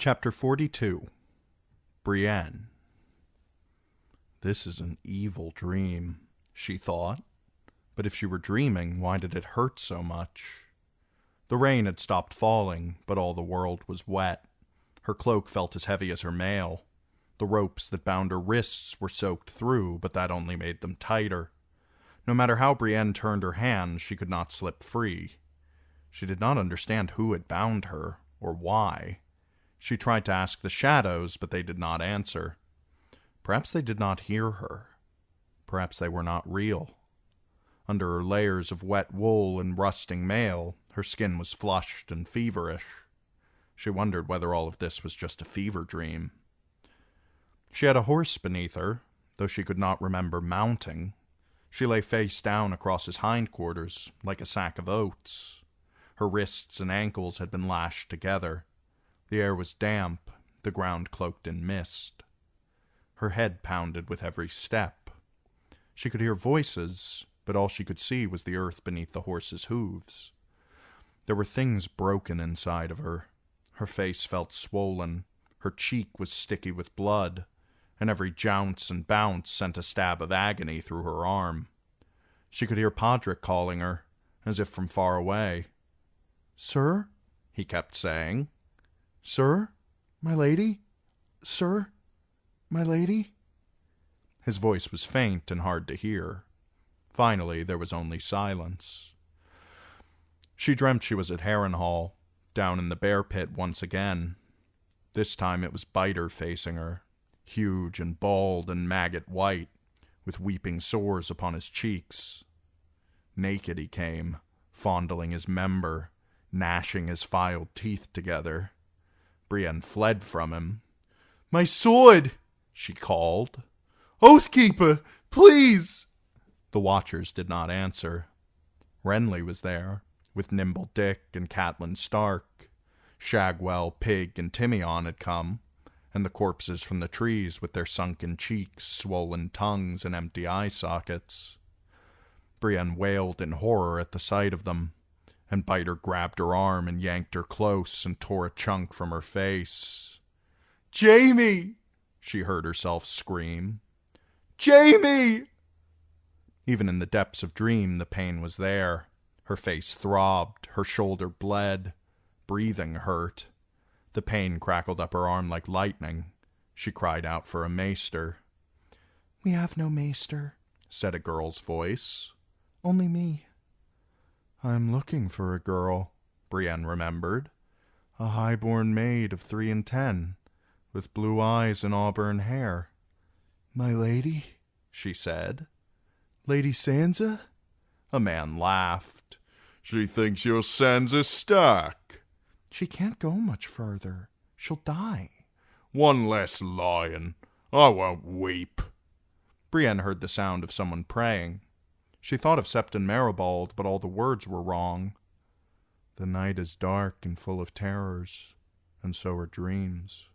Chapter 42. Brienne. This is an evil dream, she thought. But if she were dreaming, why did it hurt so much? The rain had stopped falling, but all the world was wet. Her cloak felt as heavy as her mail. The ropes that bound her wrists were soaked through, but that only made them tighter. No matter how Brienne turned her hands, she could not slip free. She did not understand who had bound her, or why. She tried to ask the shadows, but they did not answer. Perhaps they did not hear her. Perhaps they were not real. Under her layers of wet wool and rusting mail, her skin was flushed and feverish. She wondered whether all of this was just a fever dream. She had a horse beneath her, though she could not remember mounting. She lay face down across his hindquarters, like a sack of oats. Her wrists and ankles had been lashed together. The air was damp, the ground cloaked in mist. Her head pounded with every step. She could hear voices, but all she could see was the earth beneath the horse's hooves. There were things broken inside of her. Her face felt swollen, her cheek was sticky with blood, and every jounce and bounce sent a stab of agony through her arm. She could hear Podrick calling her, as if from far away. "Sir?" he kept saying. "Sir? My lady? Sir? My lady?" His voice was faint and hard to hear. Finally, there was only silence. She dreamt she was at Harrenhal, down in the bear pit once again. This time it was Biter facing her, huge and bald and maggot white, with weeping sores upon his cheeks. Naked he came, fondling his member, gnashing his filed teeth together. Brienne fled from him. "My sword!" she called. "Oathkeeper, please!" The watchers did not answer. Renly was there, with Nimble Dick and Catelyn Stark. Shagwell, Pig, and Timion had come, and the corpses from the trees with their sunken cheeks, swollen tongues, and empty eye sockets. Brienne wailed in horror at the sight of them, and Biter grabbed her arm and yanked her close and tore a chunk from her face. "Jaime!" she heard herself scream. "Jaime!" Even in the depths of dream, the pain was there. Her face throbbed, her shoulder bled, breathing hurt. The pain crackled up her arm like lightning. She cried out for a maester. "We have no maester," said a girl's voice. "Only me." "I'm looking for a girl," Brienne remembered. "A high-born maid of 3 and 10, with blue eyes and auburn hair." "My lady?" she said. "Lady Sansa?" A man laughed. "She thinks you're Sansa Stark." "She can't go much further. She'll die." "One less lion. I won't weep." Brienne heard the sound of someone praying. She thought of Septon Maribald, but all the words were wrong. "The night is dark and full of terrors, and so are dreams."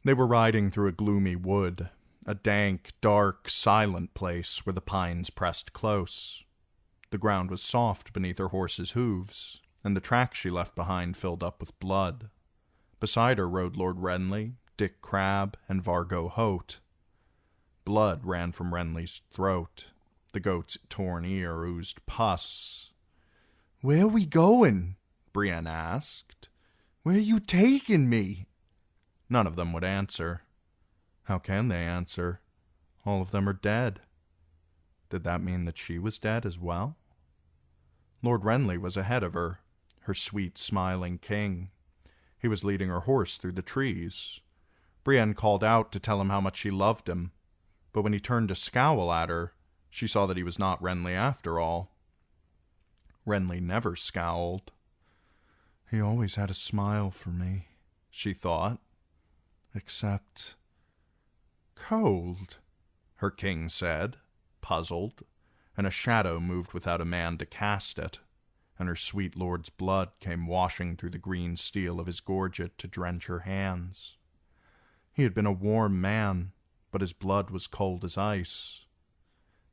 They were riding through a gloomy wood, a dank, dark, silent place where the pines pressed close. The ground was soft beneath her horse's hooves, and the tracks she left behind filled up with blood. Beside her rode Lord Renly, Dick Crabb, and Vargo Hoat. Blood ran from Renly's throat. The goat's torn ear oozed pus. "Where we going?" Brienne asked. "Where you taking me?" None of them would answer. How can they answer? All of them are dead. Did that mean that she was dead as well? Lord Renly was ahead of her, her sweet, smiling king. He was leading her horse through the trees. Brienne called out to tell him how much she loved him, but when he turned to scowl at her, she saw that he was not Renly after all. Renly never scowled. "He always had a smile for me," she thought. "Except... cold," her king said, puzzled, and a shadow moved without a man to cast it, and her sweet lord's blood came washing through the green steel of his gorget to drench her hands. He had been a warm man, but his blood was cold as ice.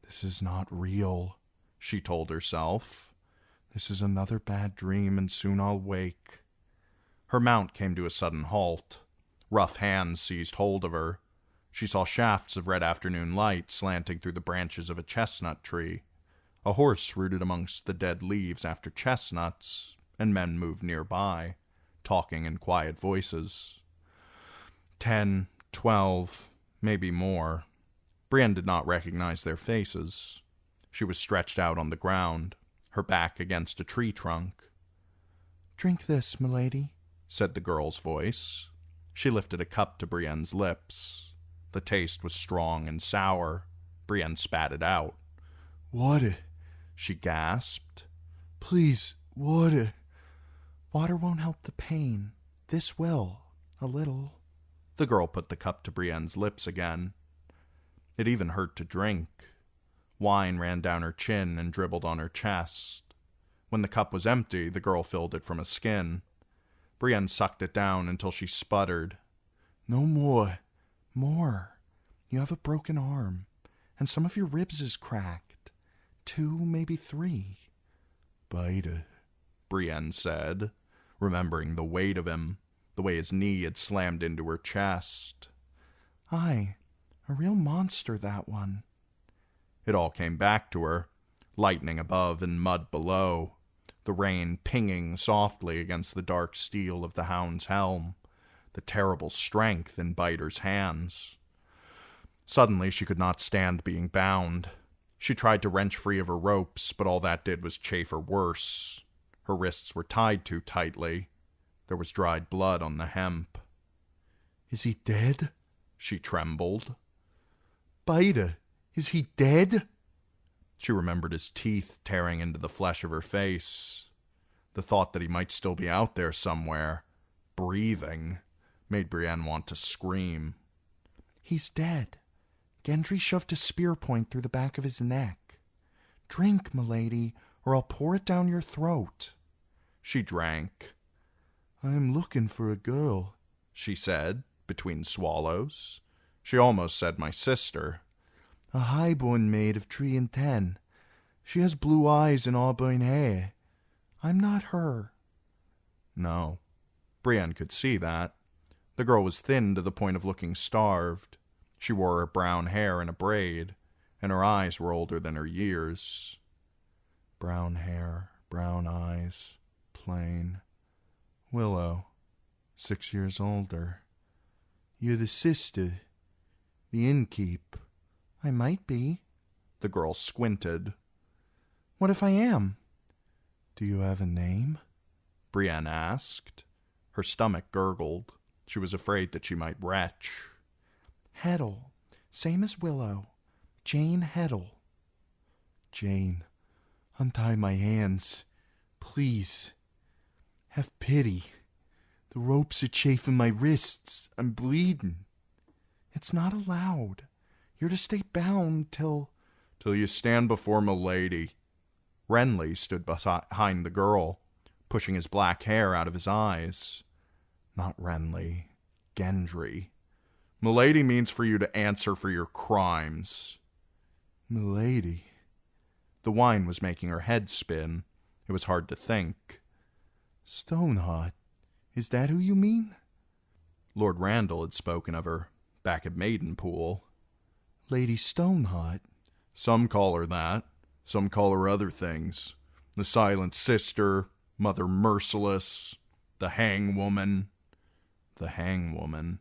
"This is not real," she told herself. "This is another bad dream, and soon I'll wake." Her mount came to a sudden halt. Rough hands seized hold of her. She saw shafts of red afternoon light slanting through the branches of a chestnut tree. A horse rooted amongst the dead leaves after chestnuts, and men moved nearby, talking in quiet voices. 10, 12, maybe more. Brienne did not recognize their faces. She was stretched out on the ground, her back against a tree trunk. "Drink this, milady," said the girl's voice. She lifted a cup to Brienne's lips. The taste was strong and sour. Brienne spat it out. "Water," she gasped. "Please, water." "Water won't help the pain. This will, a little." The girl put the cup to Brienne's lips again. It even hurt to drink. Wine ran down her chin and dribbled on her chest. When the cup was empty, the girl filled it from a skin. Brienne sucked it down until she sputtered. "No more. More. You have a broken arm, and some of your ribs is cracked. 2, maybe 3. "Bite," Brienne said, remembering the weight of him, the way his knee had slammed into her chest. "Aye, a real monster, that one." It all came back to her, lightning above and mud below, the rain pinging softly against the dark steel of the hound's helm, the terrible strength in Biter's hands. Suddenly she could not stand being bound. She tried to wrench free of her ropes, but all that did was chafe her worse. Her wrists were tied too tightly. There was dried blood on the hemp. "Is he dead?" she trembled. "Biter, is he dead?" She remembered his teeth tearing into the flesh of her face. The thought that he might still be out there somewhere, breathing, made Brienne want to scream. "He's dead. Gendry shoved a spear point through the back of his neck. Drink, milady, or I'll pour it down your throat." She drank. "I am looking for a girl," she said, between swallows. She almost said my sister. "A highborn maid of 3 and 10. She has blue eyes and auburn hair. I'm not her." No. Brienne could see that. The girl was thin to the point of looking starved. She wore her brown hair in a braid, and her eyes were older than her years. Brown hair, brown eyes, plain. Willow, 6 years older. "You're the sister, the innkeep." "I might be." The girl squinted. "What if I am?" "Do you have a name?" Brienne asked. Her stomach gurgled. She was afraid that she might retch. "Heddle, same as Willow. Jane Heddle." "Jane, untie my hands, please. Have pity. The ropes are chafing my wrists. I'm bleeding." "It's not allowed. You're to stay bound till you stand before milady." Renly stood behind the girl, pushing his black hair out of his eyes. Not Renly. Gendry. "Milady means for you to answer for your crimes." "Milady." The wine was making her head spin. It was hard to think. "Stoneheart, is that who you mean?" Lord Randall had spoken of her, back at Maidenpool. "Lady Stoneheart." "Some call her that. Some call her other things. The Silent Sister, Mother Merciless, the Hangwoman." The Hangwoman.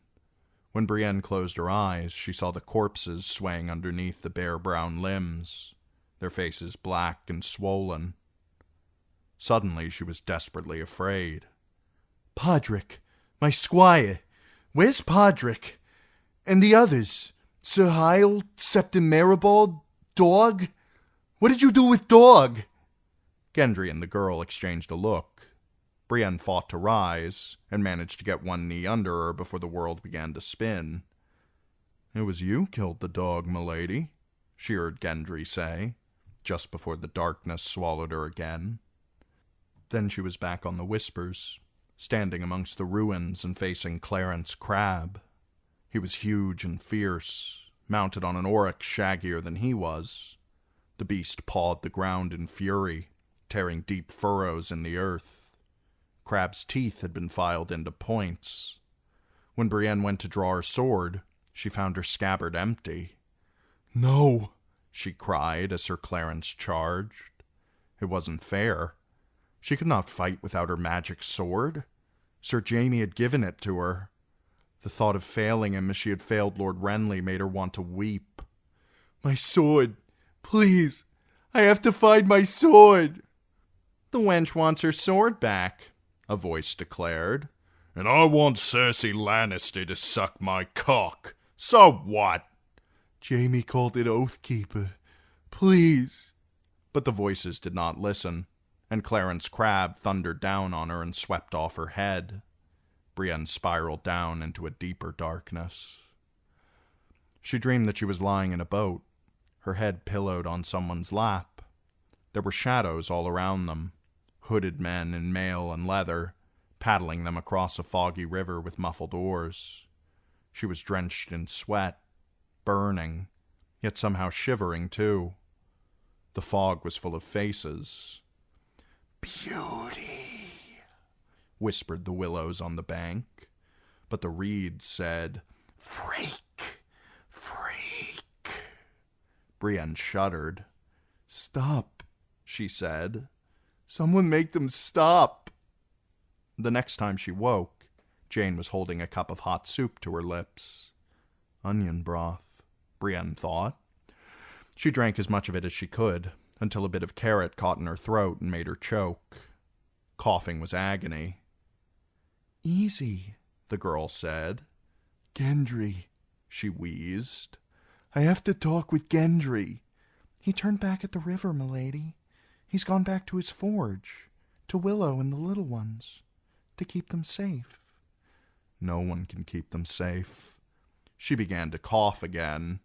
When Brienne closed her eyes, she saw the corpses swaying underneath the bare brown limbs, their faces black and swollen. Suddenly she was desperately afraid. "Podrick, my squire! Where's Podrick? And the others? Sir Hyle, Septon Maribald, Dog? What did you do with Dog?" Gendry and the girl exchanged a look. Brienne fought to rise, and managed to get one knee under her before the world began to spin. "It was you killed the dog, milady," she heard Gendry say, just before the darkness swallowed her again. Then she was back on the whispers, standing amongst the ruins and facing Clarence Crabbe. He was huge and fierce, mounted on an oryx shaggier than he was. The beast pawed the ground in fury, tearing deep furrows in the earth. Crabbe's teeth had been filed into points. When Brienne went to draw her sword, she found her scabbard empty. "No!" she cried as Sir Clarence charged. It wasn't fair. She could not fight without her magic sword. Sir Jaime had given it to her. The thought of failing him as she had failed Lord Renly made her want to weep. "My sword! Please! I have to find my sword!" "The wench wants her sword back," a voice declared. "And I want Cersei Lannister to suck my cock. So what?" "Jaime called it Oathkeeper. Please!" But the voices did not listen, and Clarence Crabbe thundered down on her and swept off her head. Brienne spiraled down into a deeper darkness. She dreamed that she was lying in a boat, her head pillowed on someone's lap. There were shadows all around them, hooded men in mail and leather, paddling them across a foggy river with muffled oars. She was drenched in sweat, burning, yet somehow shivering too. The fog was full of faces. "Beauty," whispered the willows on the bank, but the reeds said, "Freak, freak." Brienne shuddered. "Stop," she said. "Someone make them stop." The next time she woke, Jane was holding a cup of hot soup to her lips. Onion broth, Brienne thought. She drank as much of it as she could, until a bit of carrot caught in her throat and made her choke. Coughing was agony. "Easy," the girl said. "Gendry," she wheezed. "I have to talk with Gendry." "He turned back at the river, milady. He's gone back to his forge, to Willow and the little ones, to keep them safe." "No one can keep them safe." She began to cough again.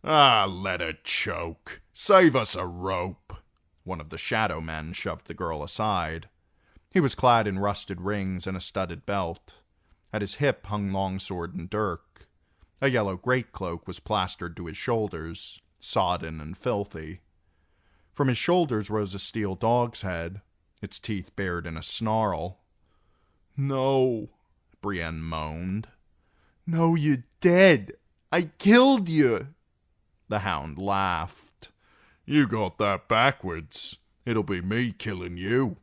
"Ah, let her choke. Save us a rope." One of the shadow men shoved the girl aside. He was clad in rusted rings and a studded belt. At his hip hung longsword and dirk. A yellow greatcloak was plastered to his shoulders, sodden and filthy. From his shoulders rose a steel dog's head, its teeth bared in a snarl. "No," Brienne moaned. "No, you're dead. I killed you." The hound laughed. "You got that backwards. It'll be me killing you.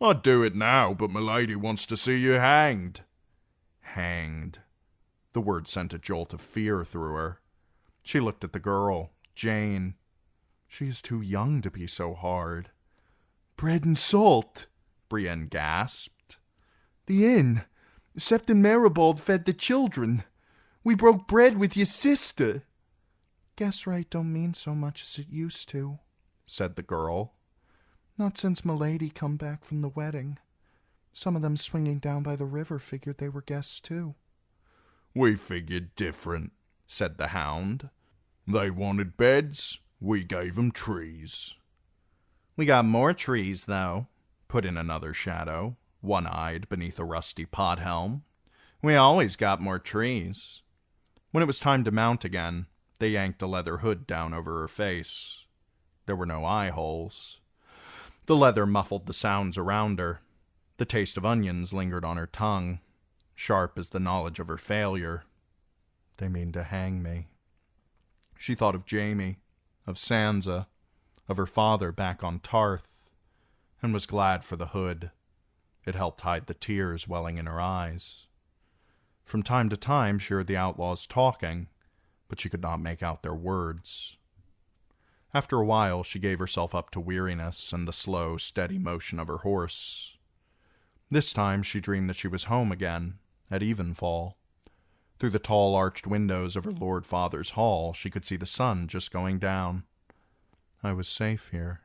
I'd do it now, but milady wants to see you hanged." Hanged. The word sent a jolt of fear through her. She looked at the girl, Jane. She is too young to be so hard. "Bread and salt," Brienne gasped. "The inn. Septon Maribald fed the children. We broke bread with your sister." "Guess right don't mean so much as it used to," said the girl. "Not since milady come back from the wedding. Some of them swinging down by the river figured they were guests too." "We figured different," said the hound. "They wanted beds, we gave 'em trees." "We got more trees, though," put in another shadow, one-eyed beneath a rusty pot-helm. "We always got more trees." When it was time to mount again, they yanked a leather hood down over her face. There were no eye holes. The leather muffled the sounds around her. The taste of onions lingered on her tongue, sharp as the knowledge of her failure. They mean to hang me. She thought of Jaime, of Sansa, of her father back on Tarth, and was glad for the hood. It helped hide the tears welling in her eyes. From time to time she heard the outlaws talking, but she could not make out their words. After a while she gave herself up to weariness and the slow, steady motion of her horse. This time she dreamed that she was home again, at evenfall. Through the tall arched windows of her Lord Father's hall she could see the sun just going down. I was safe here.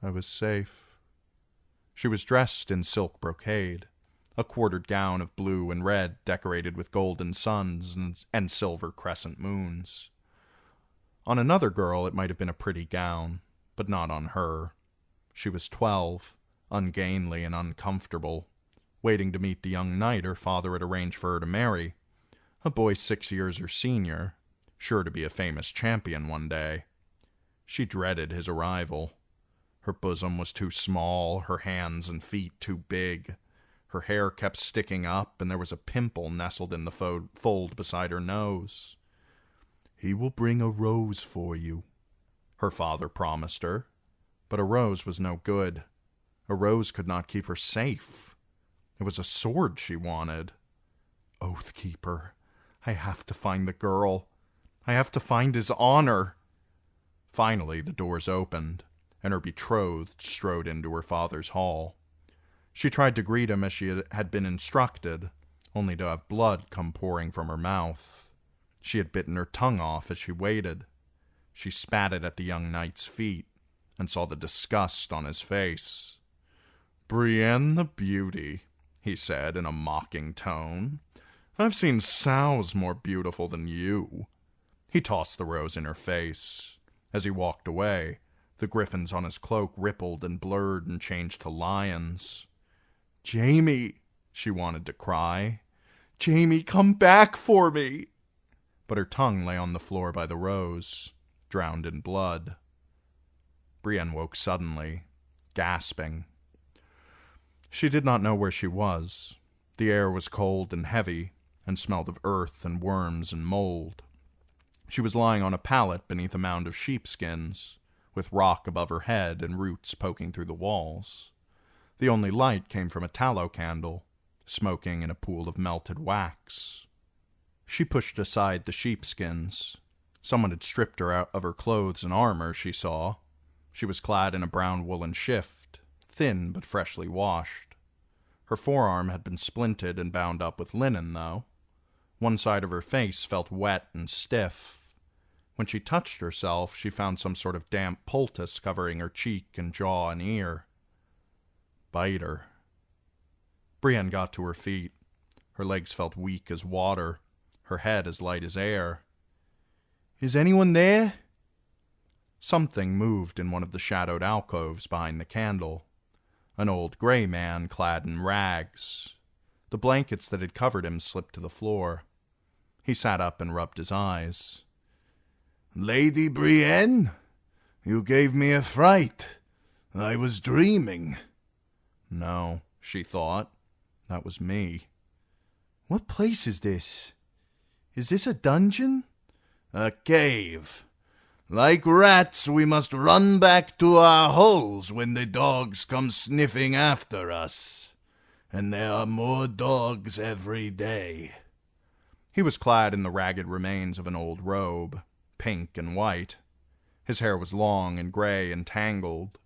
I was safe. She was dressed in silk brocade, a quartered gown of blue and red decorated with golden suns and silver crescent moons. On another girl it might have been a pretty gown, but not on her. She was 12, ungainly and uncomfortable, waiting to meet the young knight her father had arranged for her to marry, a boy 6 years her senior, sure to be a famous champion one day. She dreaded his arrival. Her bosom was too small, her hands and feet too big. Her hair kept sticking up, and there was a pimple nestled in the fold beside her nose. "He will bring a rose for you," her father promised her. But a rose was no good. A rose could not keep her safe. It was a sword she wanted. Oathkeeper, I have to find the girl. I have to find his honor. Finally, the doors opened, and her betrothed strode into her father's hall. She tried to greet him as she had been instructed, only to have blood come pouring from her mouth. She had bitten her tongue off as she waited. She spat it at the young knight's feet, and saw the disgust on his face. "Brienne the beauty," he said in a mocking tone. "I've seen sows more beautiful than you." He tossed the rose in her face. As he walked away, the griffins on his cloak rippled and blurred and changed to lions. "Jamie," she wanted to cry. "Jamie, come back for me!" But her tongue lay on the floor by the rose, drowned in blood. Brienne woke suddenly, gasping. She did not know where she was. The air was cold and heavy, and smelled of earth and worms and mold. She was lying on a pallet beneath a mound of sheepskins, with rock above her head and roots poking through the walls. The only light came from a tallow candle, smoking in a pool of melted wax. She pushed aside the sheepskins. Someone had stripped her out of her clothes and armor, she saw. She was clad in a brown woolen shift, thin but freshly washed. Her forearm had been splinted and bound up with linen, though. One side of her face felt wet and stiff. When she touched herself, she found some sort of damp poultice covering her cheek and jaw and ear. Biter. Brienne got to her feet. Her legs felt weak as water, her head as light as air. "Is anyone there?" Something moved in one of the shadowed alcoves behind the candle. An old gray man clad in rags. The blankets that had covered him slipped to the floor. He sat up and rubbed his eyes. "Lady Brienne, you gave me a fright. I was dreaming." No, she thought. That was me. "What place is this? Is this a dungeon?" "A cave. Like rats, we must run back to our holes when the dogs come sniffing after us. And there are more dogs every day." He was clad in the ragged remains of an old robe, pink and white. His hair was long and gray and tangled.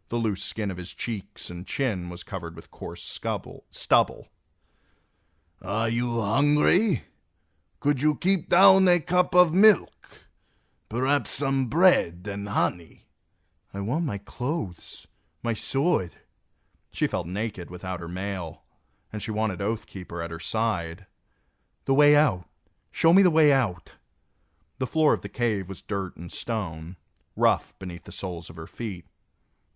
The loose skin of his cheeks and chin was covered with coarse stubble. "Are you hungry? Could you keep down a cup of milk? Perhaps some bread and honey?" "I want my clothes, my sword." She felt naked without her mail, and she wanted Oathkeeper at her side. "The way out. Show me the way out." The floor of the cave was dirt and stone, rough beneath the soles of her feet.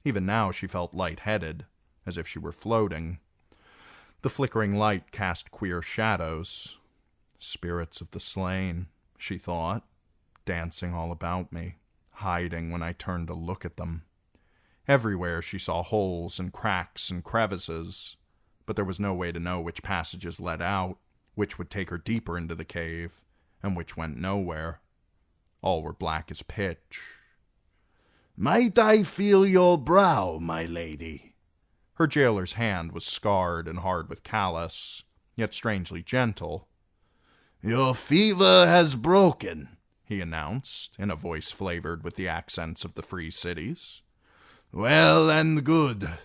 Even now she felt light-headed, as if she were floating. The flickering light cast queer shadows. Spirits of the slain, she thought, dancing all about me, hiding when I turned to look at them. Everywhere she saw holes and cracks and crevices, but there was no way to know which passages led out, which would take her deeper into the cave, and which went nowhere. All were black as pitch. "Might I feel your brow, my lady?" Her jailer's hand was scarred and hard with callus, yet strangely gentle. "Your fever has broken," he announced, in a voice flavored with the accents of the free cities. "Well and good.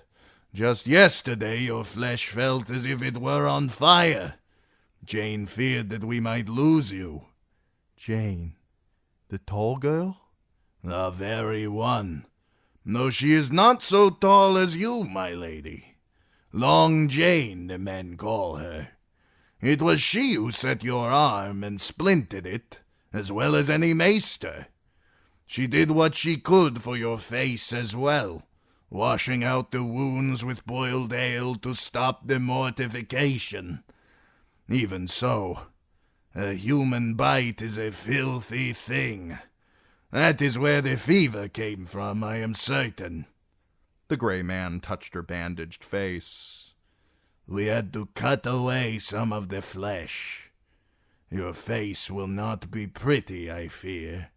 Just yesterday your flesh felt as if it were on fire. Jane feared that we might lose you." "Jane? The tall girl?" "The very one. Though she is not so tall as you, my lady. Long Jane, the men call her. It was she who set your arm and splinted it, as well as any maester. She did what she could for your face as well, washing out the wounds with boiled ale to stop the mortification. Even so, a human bite is a filthy thing. That is where the fever came from, I am certain." The gray man touched her bandaged face. "We had to cut away some of the flesh. Your face will not be pretty, I fear."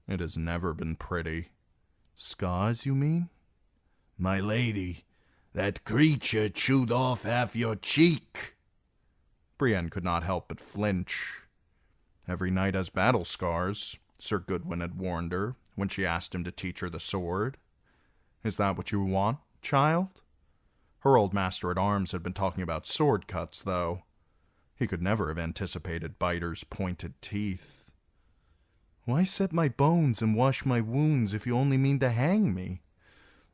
"It has never been pretty." "Scars, you mean?" "My lady, that creature chewed off half your cheek." Brienne could not help but flinch. Every knight has battle scars, Sir Goodwin had warned her when she asked him to teach her the sword. "Is that what you want, child?" Her old master-at-arms had been talking about sword cuts, though. He could never have anticipated Biter's pointed teeth. "Why set my bones and wash my wounds if you only mean to hang me?"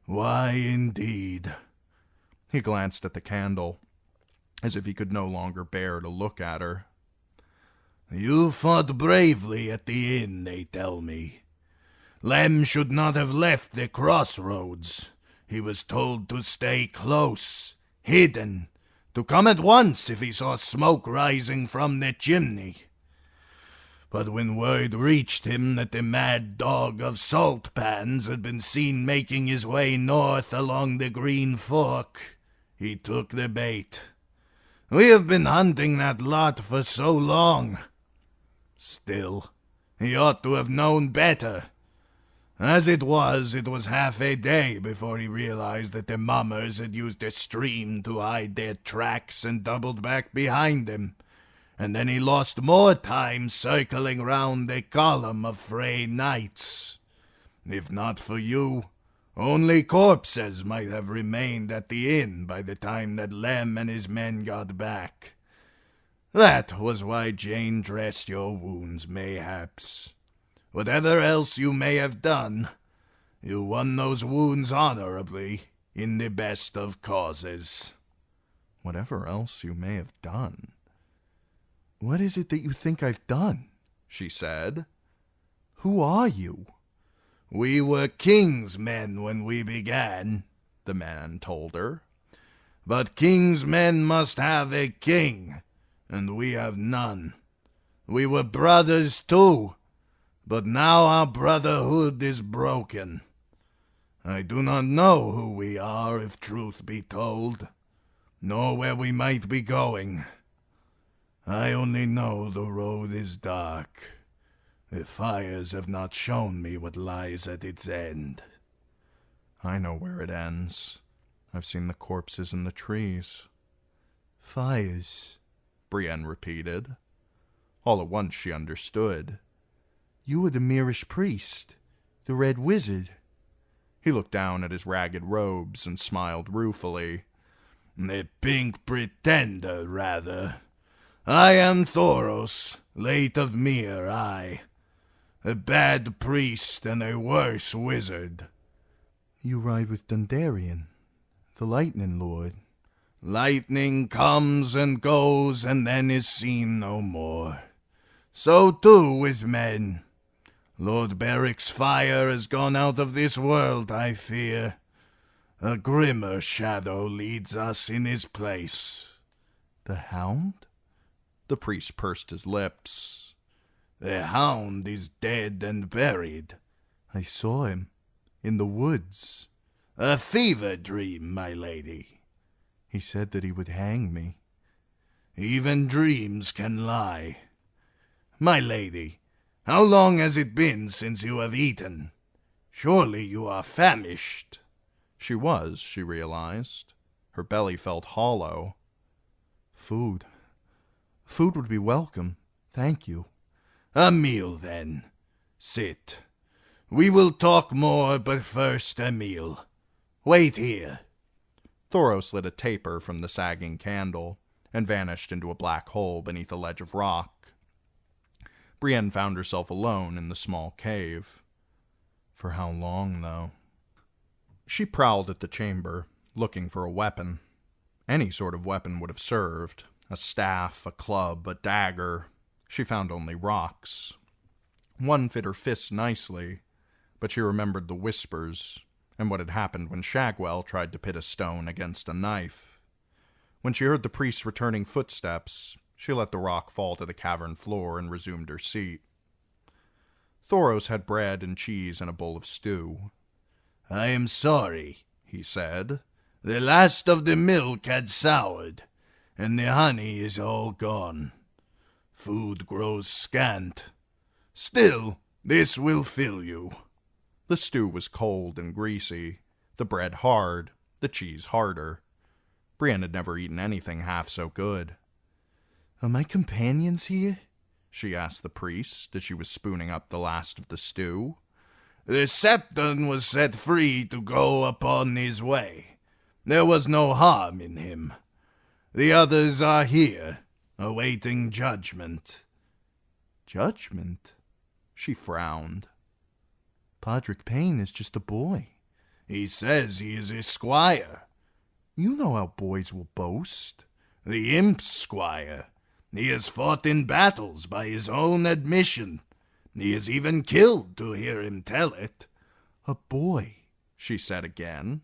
"Why, indeed?" He glanced at the candle, as if he could no longer bear to look at her. "You fought bravely at the inn, they tell me. Lem should not have left the crossroads. He was told to stay close, hidden, to come at once if he saw smoke rising from the chimney. But when word reached him that the mad dog of Salt Pans had been seen making his way north along the Green Fork, he took the bait. We have been hunting that lot for so long. Still, he ought to have known better. As it was half a day before he realized that the mummers had used a stream to hide their tracks and doubled back behind him, and then he lost more time circling round the column of Frey knights. If not for you, only corpses might have remained at the inn by the time that Lem and his men got back. That was why Jane dressed your wounds, mayhaps. Whatever else you may have done, you won those wounds honorably in the best of causes." "Whatever else you may have done." "What is it that you think I've done?" she said. "Who are you?" "We were king's men when we began," the man told her. "But king's men must have a king, and we have none. We were brothers too, but now our brotherhood is broken. I do not know who we are, if truth be told, nor where we might be going. I only know the road is dark. The fires have not shown me what lies at its end." "I know where it ends. I've seen the corpses in the trees." "Fires," Brienne repeated. All at once she understood. "You were the Mirish priest, the Red Wizard." He looked down at his ragged robes and smiled ruefully. "The Pink Pretender, rather. I am Thoros, late of Myr, I. A bad priest and a worse wizard." "You ride with Dundarian, the Lightning Lord." "Lightning comes and goes and then is seen no more. So too with men. Lord Beric's fire has gone out of this world, I fear. A grimmer shadow leads us in his place." "The Hound?" The priest pursed his lips. "The Hound is dead and buried." "I saw him in the woods." "A fever dream, my lady." "He said that he would hang me." "Even dreams can lie. My lady, how long has it been since you have eaten? Surely you are famished." She was, she realized. Her belly felt hollow. Food would be welcome, thank you." "A meal, then. Sit. We will talk more, but first a meal. Wait here." Thoros lit a taper from the sagging candle and vanished into a black hole beneath a ledge of rock. Brienne found herself alone in the small cave. For how long, though? She prowled at the chamber, looking for a weapon. Any sort of weapon would have served. A staff, a club, a dagger. She found only rocks. One fit her fist nicely, but she remembered the whispers and what had happened when Shagwell tried to pit a stone against a knife. When she heard the priest's returning footsteps, she let the rock fall to the cavern floor and resumed her seat. Thoros had bread and cheese and a bowl of stew. "I am sorry," he said. "The last of the milk had soured, and the honey is all gone. Food grows scant. Still, this will fill you." The stew was cold and greasy, the bread hard, the cheese harder. Brienne had never eaten anything half so good. Are my companions here? She asked the priest as she was spooning up the last of the stew. "The Septon was set free to go upon his way. There was no harm in him. The others are here, awaiting judgment." Judgment? She frowned. Podrick Payne is just a boy. "He says he is a squire." You know how boys will boast. "The imp's squire. He has fought in battles by his own admission. He is even killed to hear him tell it." A boy, She said again.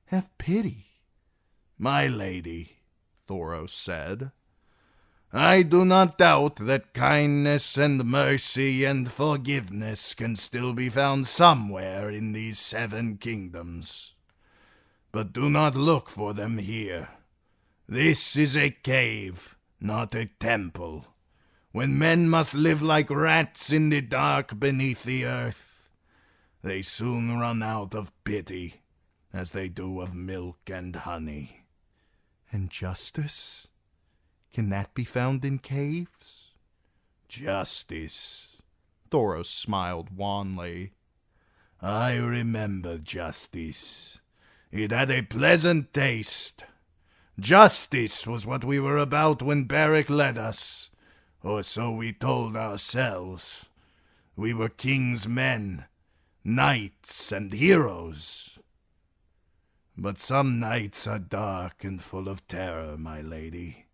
have pity. "My lady," Thoros said. "I do not doubt that kindness and mercy and forgiveness can still be found somewhere in these 7 kingdoms. But do not look for them here. This is a cave, not a temple. When men must live like rats in the dark beneath the earth, they soon run out of pity, as they do of milk and honey." And justice? Can that be found in caves? "Justice. Thoros smiled wanly. I remember justice. It had a pleasant taste. Justice was what we were about when Beric led us, or so we told ourselves. We were king's men, knights and heroes. But some nights are dark and full of terror, my lady.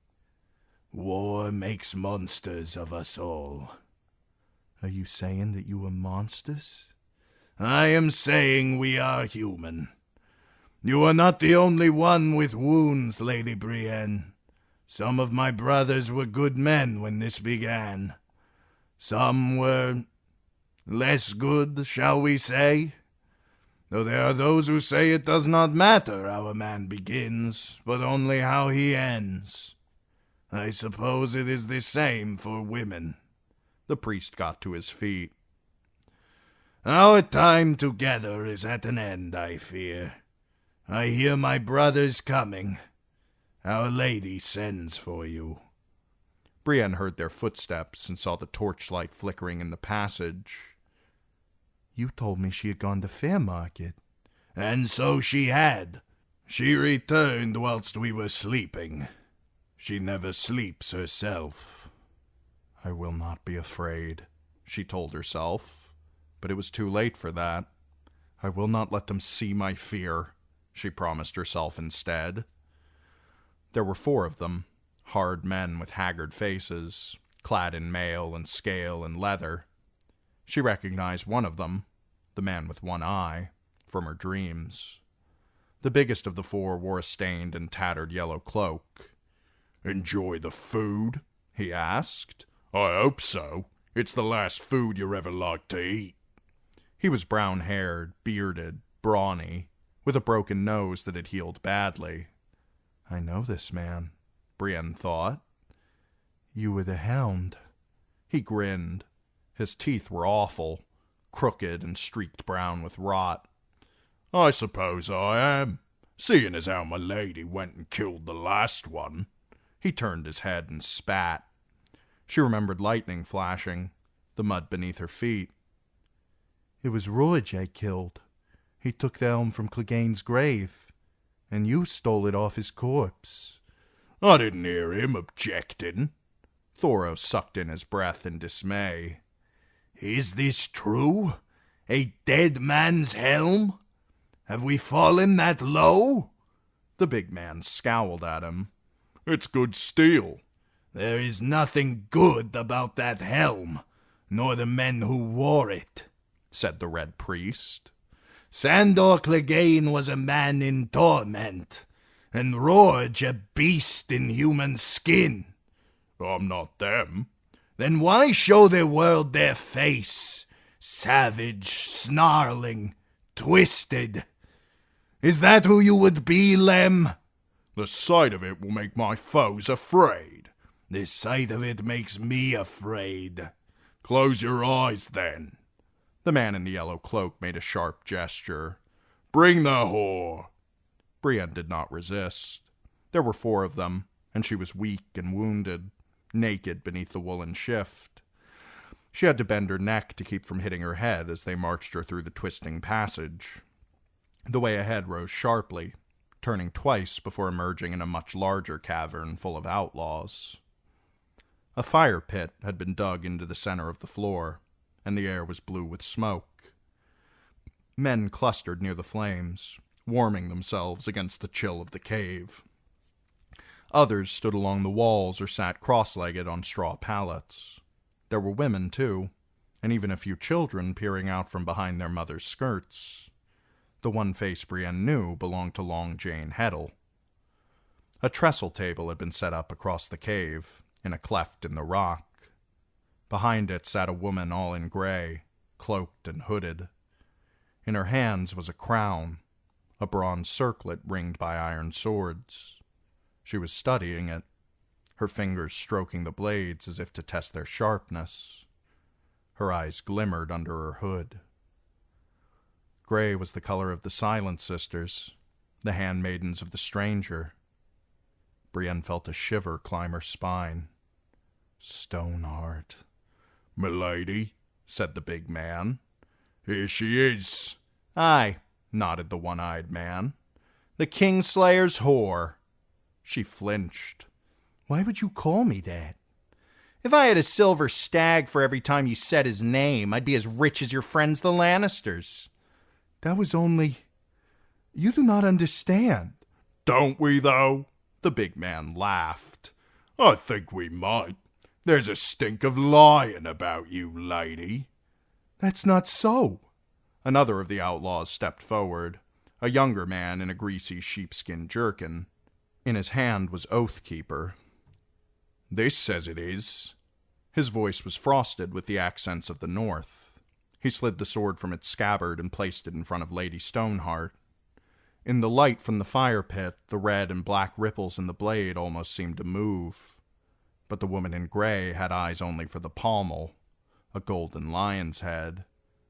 War makes monsters of us all." Are you saying that you are monsters? "I am saying we are human. You are not the only one with wounds, Lady Brienne. Some of my brothers were good men when this began. Some were less good, shall we say? Though there are those who say it does not matter how a man begins, but only how he ends. I suppose it is the same for women." The priest got to his feet. "Our time together is at an end, I fear. I hear my brothers coming. Our Lady sends for you." Brienne heard their footsteps and saw the torchlight flickering in the passage. You told me she had gone to Fairmarket. "And so she had. She returned whilst we were sleeping. She never sleeps herself." I will not be afraid, she told herself. But it was too late for that. I will not let them see my fear, she promised herself instead. There were 4 of them, hard men with haggard faces, clad in mail and scale and leather. She recognized one of them, the man with one eye, from her dreams. The biggest of the 4 wore a stained and tattered yellow cloak. "Enjoy the food?" he asked. "I hope so. It's the last food you're ever like to eat." He was brown-haired, bearded, brawny, with a broken nose that had healed badly. I know this man, Brienne thought. You were the Hound. He grinned. His teeth were awful, crooked and streaked brown with rot. "I suppose I am, seeing as how my lady went and killed the last one." He turned his head and spat. She remembered lightning flashing, the mud beneath her feet. It was Roig I killed. He took the helm from Clegane's grave, and you stole it off his corpse. "I didn't hear him objecting." Thoros sucked in his breath in dismay. "Is this true? A dead man's helm? Have we fallen that low?" The big man scowled at him. "It's good steel." "There is nothing good about that helm, nor the men who wore it," said the Red Priest. "Sandor Clegane was a man in torment, and Roig a beast in human skin." "I'm not them." "Then why show the world their face, savage, snarling, twisted? Is that who you would be, Lem? The sight of it will make my foes afraid. The sight of it makes me afraid. Close your eyes, then. The man in the yellow cloak made a sharp gesture. Bring the whore. Brienne did not resist. There were 4 of them, and she was weak and wounded, naked beneath the woolen shift. She had to bend her neck to keep from hitting her head as they marched her through the twisting passage. The way ahead rose sharply, turning twice before emerging in a much larger cavern full of outlaws. A fire pit had been dug into the center of the floor, and the air was blue with smoke. Men clustered near the flames, warming themselves against the chill of the cave. Others stood along the walls or sat cross-legged on straw pallets. There were women, too, and even a few children peering out from behind their mothers' skirts. The one face Brienne knew belonged to Long Jane Heddle. A trestle table had been set up across the cave, in a cleft in the rock. Behind it sat a woman all in gray, cloaked and hooded. In her hands was a crown, a bronze circlet ringed by iron swords. She was studying it, her fingers stroking the blades as if to test their sharpness. Her eyes glimmered under her hood. Gray was the color of the Silent Sisters, the handmaidens of the stranger. Brienne felt a shiver climb her spine. Stoneheart. "Milady," said the big man. "Here she is." "Aye," nodded the one-eyed man. "The Kingslayer's whore." She flinched. Why would you call me that? "If I had a silver stag for every time you said his name, I'd be as rich as your friends the Lannisters." That was only... You do not understand. "Don't we, though?" The big man laughed. "I think we might. There's a stink of lying about you, lady." That's not so. Another of the outlaws stepped forward, a younger man in a greasy sheepskin jerkin. In his hand was Oathkeeper. "This says it is." His voice was frosted with the accents of the North. He slid the sword from its scabbard and placed it in front of Lady Stoneheart. In the light from the fire pit, the red and black ripples in the blade almost seemed to move. But the woman in gray had eyes only for the pommel, a golden lion's head,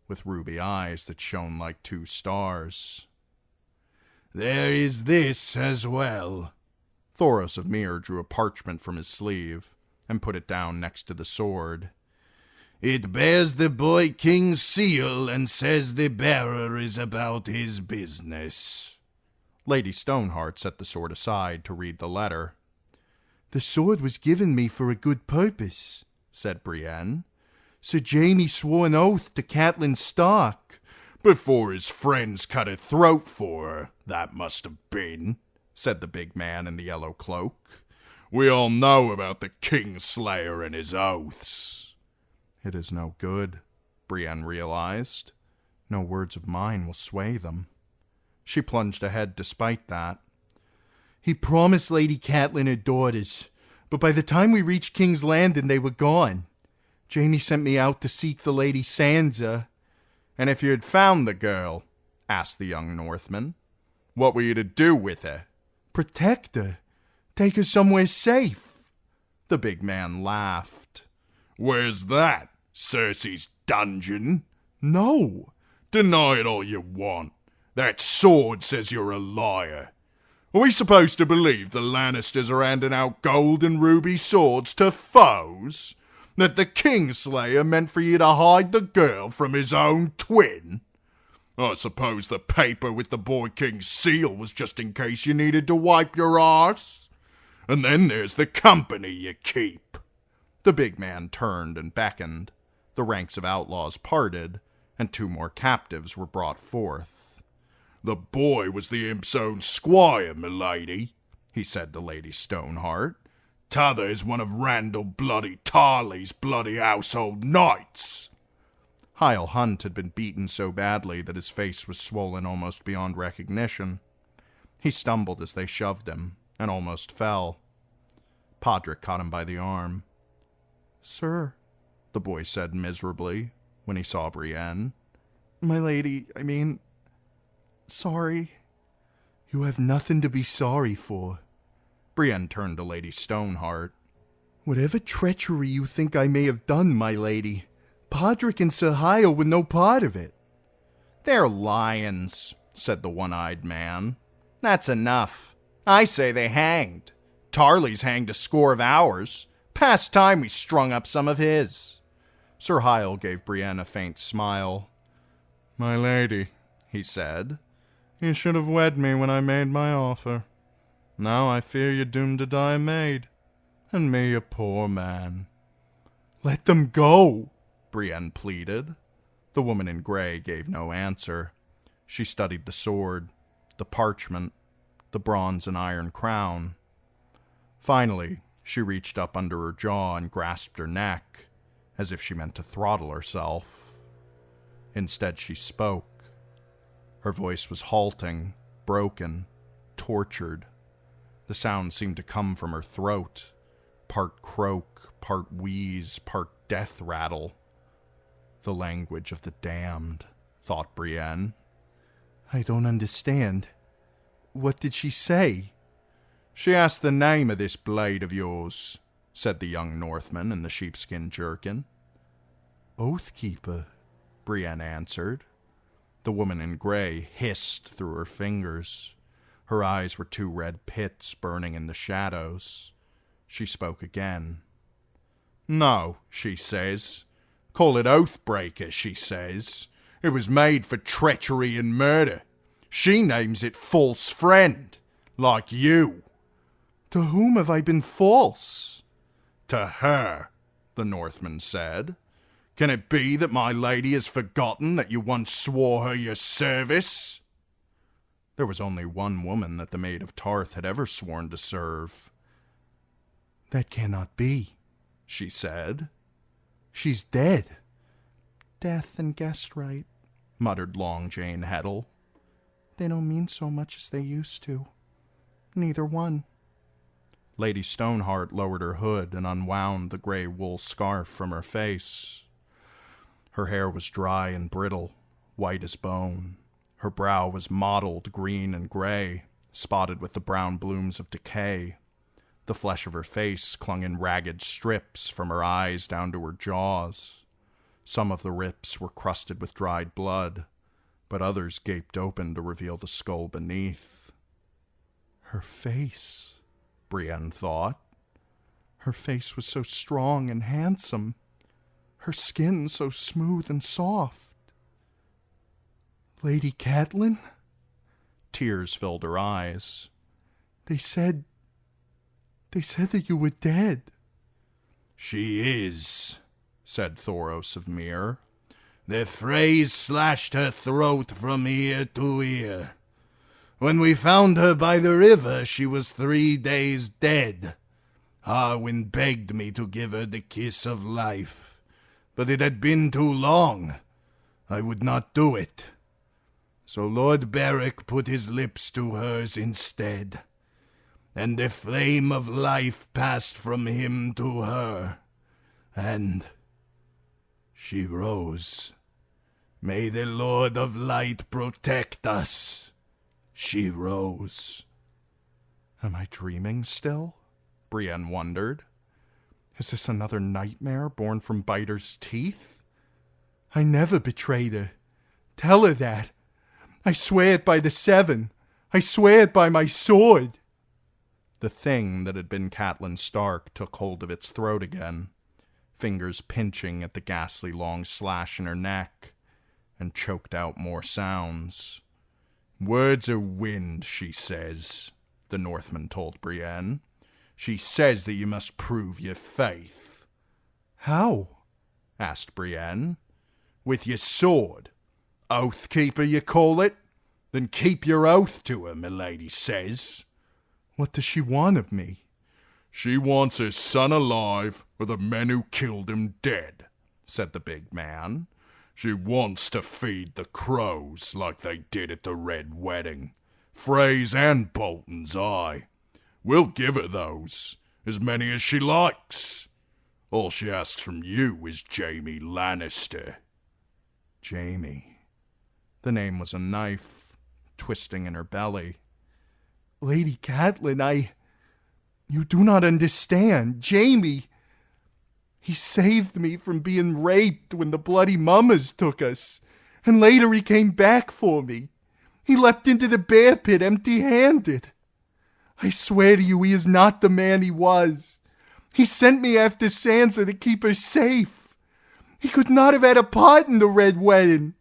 with ruby eyes that shone like 2 stars. "There is this as well." Thoros of Myr drew a parchment from his sleeve and put it down next to the sword. "It bears the boy king's seal and says the bearer is about his business." Lady Stoneheart set the sword aside to read the letter. The sword was given me for a good purpose, said Brienne. Sir Jaime swore an oath to Catelyn Stark. "Before his friends cut a throat for her, that must have been," said the big man in the yellow cloak. "We all know about the Kingslayer and his oaths." It is no good, Brienne realized. No words of mine will sway them. She plunged ahead despite that. He promised Lady Catelyn her daughters, but by the time we reached King's Landing they were gone. Jaime sent me out to seek the Lady Sansa. And if you had found the girl, asked the young Northman, what were you to do with her? Protect her. Take her somewhere safe. The big man laughed. "Where's that? Cersei's dungeon?" No. "Deny it all you want. That sword says you're a liar. Are we supposed to believe the Lannisters are handing out gold and ruby swords to foes? That the Kingslayer meant for you to hide the girl from his own twin? I suppose the paper with the boy king's seal was just in case you needed to wipe your arse. And then there's the company you keep." The big man turned and beckoned. The ranks of outlaws parted, and 2 more captives were brought forth. "The boy was the imp's own squire, milady," he said to Lady Stoneheart. "T'other is one of Randall Bloody Tarley's bloody household knights." Hyle Hunt had been beaten so badly that his face was swollen almost beyond recognition. He stumbled as they shoved him, and almost fell. Podrick caught him by the arm. Sir, the boy said miserably when he saw Brienne. My lady, sorry. You have nothing to be sorry for. Brienne turned to Lady Stoneheart. Whatever treachery you think I may have done, my lady, Podrick and Sir Hyle were no part of it. They're lions, said the one-eyed man. That's enough. I say they hanged. Tarley's hanged a score of hours. Past time we strung up some of his. Sir Hyle gave Brienne a faint smile. My lady, he said, you should have wed me when I made my offer. Now I fear you're doomed to die a maid, and me a poor man. Let them go, Brienne pleaded. The woman in gray gave no answer. She studied the sword, the parchment, the bronze and iron crown. Finally, she reached up under her jaw and grasped her neck, as if she meant to throttle herself. Instead, she spoke. Her voice was halting, broken, tortured. The sound seemed to come from her throat, part croak, part wheeze, part death rattle. The language of the damned, thought Brienne. I don't understand. What did she say? She asked the name of this blade of yours, said the young Northman in the sheepskin jerkin. Oathkeeper, Brienne answered. The woman in gray hissed through her fingers. Her eyes were two red pits burning in the shadows. She spoke again. No, she says. Call it Oathbreaker, she says. It was made for treachery and murder. She names it False Friend, like you. To whom have I been false? To her, the Northman said. Can it be that my lady has forgotten that you once swore her your service? There was only one woman that the Maid of Tarth had ever sworn to serve. That cannot be, she said. She's dead. Death and guest right, muttered Long Jane Heddle. They don't mean so much as they used to. Neither one. Lady Stoneheart lowered her hood and unwound the gray wool scarf from her face. Her hair was dry and brittle, white as bone. Her brow was mottled green and gray, spotted with the brown blooms of decay. The flesh of her face clung in ragged strips from her eyes down to her jaws. Some of the rips were crusted with dried blood, but others gaped open to reveal the skull beneath. Her face, Brienne thought. Her face was so strong and handsome. Her skin so smooth and soft. Lady Catelyn? Tears filled her eyes. They said that you were dead. She is, said Thoros of Myr. The Freys slashed her throat from ear to ear. When we found her by the river, she was 3 days dead. Harwin begged me to give her the kiss of life, but it had been too long. I would not do it. So Lord Beric put his lips to hers instead, and the flame of life passed from him to her, and she rose. May the Lord of Light protect us. She rose. Am I dreaming still? Brienne wondered. Is this another nightmare born from Biter's teeth? I never betrayed her. Tell her that. I swear it by the Seven. I swear it by my sword. The thing that had been Catelyn Stark took hold of its throat again, fingers pinching at the ghastly long slash in her neck, and choked out more sounds. Words are wind, she says, the Northman told Brienne. She says that you must prove your faith. How? Asked Brienne. With your sword. Oathkeeper, you call it? Then keep your oath to her, milady says. What does she want of me? She wants her son alive or the men who killed him dead, said the big man. She wants to feed the crows like they did at the Red Wedding. Freys and Bolton's eye. We'll give her those, as many as she likes. All she asks from you is Jaime Lannister. Jaime. The name was a knife, twisting in her belly. Lady Catelyn, you do not understand. Jamie, he saved me from being raped when the bloody mummers took us, and later he came back for me. He leapt into the bear pit empty-handed. I swear to you he is not the man he was. He sent me after Sansa to keep her safe. He could not have had a part in the Red Wedding.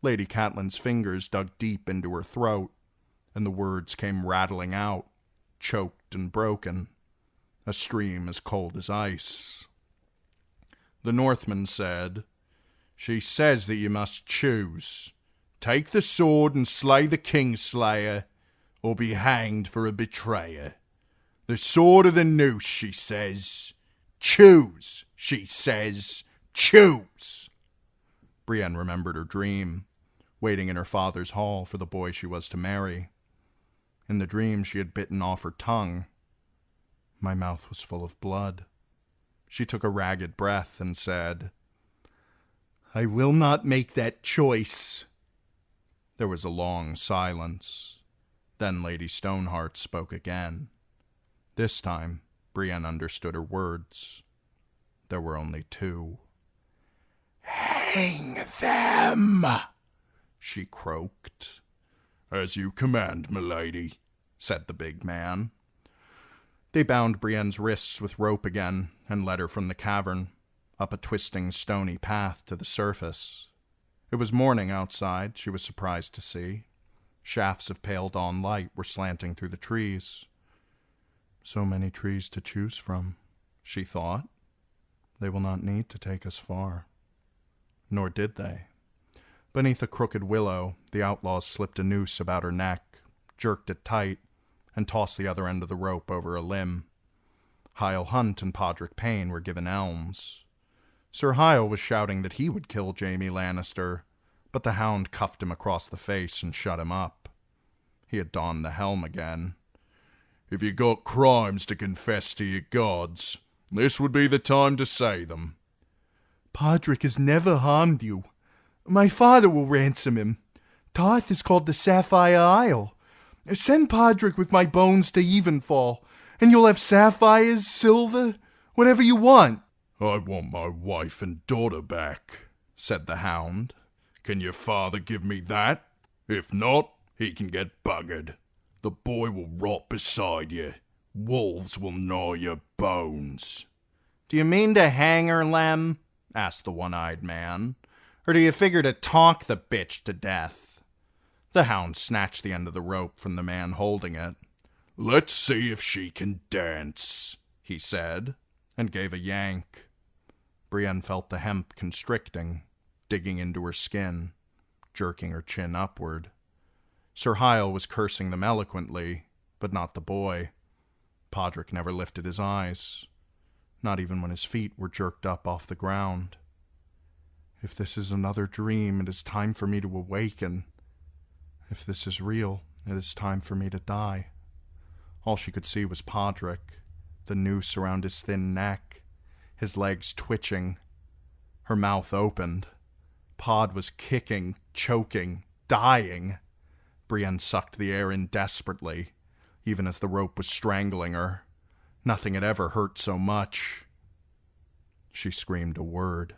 Lady Catelyn's fingers dug deep into her throat, and the words came rattling out, choked and broken, a stream as cold as ice. The Northman said, "She says that you must choose. Take the sword and slay the Kingslayer, or be hanged for a betrayer. The sword or the noose, she says. Choose, she says. Choose." Brienne remembered her dream, waiting in her father's hall for the boy she was to marry. In the dream she had bitten off her tongue. My mouth was full of blood. She took a ragged breath and said, "I will not make that choice." There was a long silence. Then Lady Stoneheart spoke again. This time, Brienne understood her words. There were only two. "Hang them," she croaked. "As you command, milady," said the big man. They bound Brienne's wrists with rope again and led her from the cavern, up a twisting stony path to the surface. It was morning outside, she was surprised to see. Shafts of pale dawn light were slanting through the trees. So many trees to choose from, she thought. They will not need to take us far. Nor did they. Beneath a crooked willow, the outlaws slipped a noose about her neck, jerked it tight, and tossed the other end of the rope over a limb. Hyle Hunt and Podrick Payne were given elms. Sir Hyle was shouting that he would kill Jaime Lannister, but the hound cuffed him across the face and shut him up. He had donned the helm again. "If you got crimes to confess to your gods, this would be the time to say them." Podrick has never harmed you. My father will ransom him. Tarth is called the Sapphire Isle. Send Podrick with my bones to Evenfall, and you'll have sapphires, silver, whatever you want. "I want my wife and daughter back," said the hound. "Can your father give me that? If not, he can get buggered. The boy will rot beside you. Wolves will gnaw your bones." "Do you mean to hang her, Lem?" asked the one-eyed man. "Or do you figure to talk the bitch to death?" The hound snatched the end of the rope from the man holding it. "Let's see if she can dance," he said, and gave a yank. Brienne felt the hemp constricting, digging into her skin, jerking her chin upward. Sir Hyle was cursing them eloquently, but not the boy. Podrick never lifted his eyes, not even when his feet were jerked up off the ground. If this is another dream, it is time for me to awaken. If this is real, it is time for me to die. All she could see was Podrick, the noose around his thin neck, his legs twitching. Her mouth opened. Pod was kicking, choking, dying. Brienne sucked the air in desperately, even as the rope was strangling her. Nothing had ever hurt so much. She screamed a word.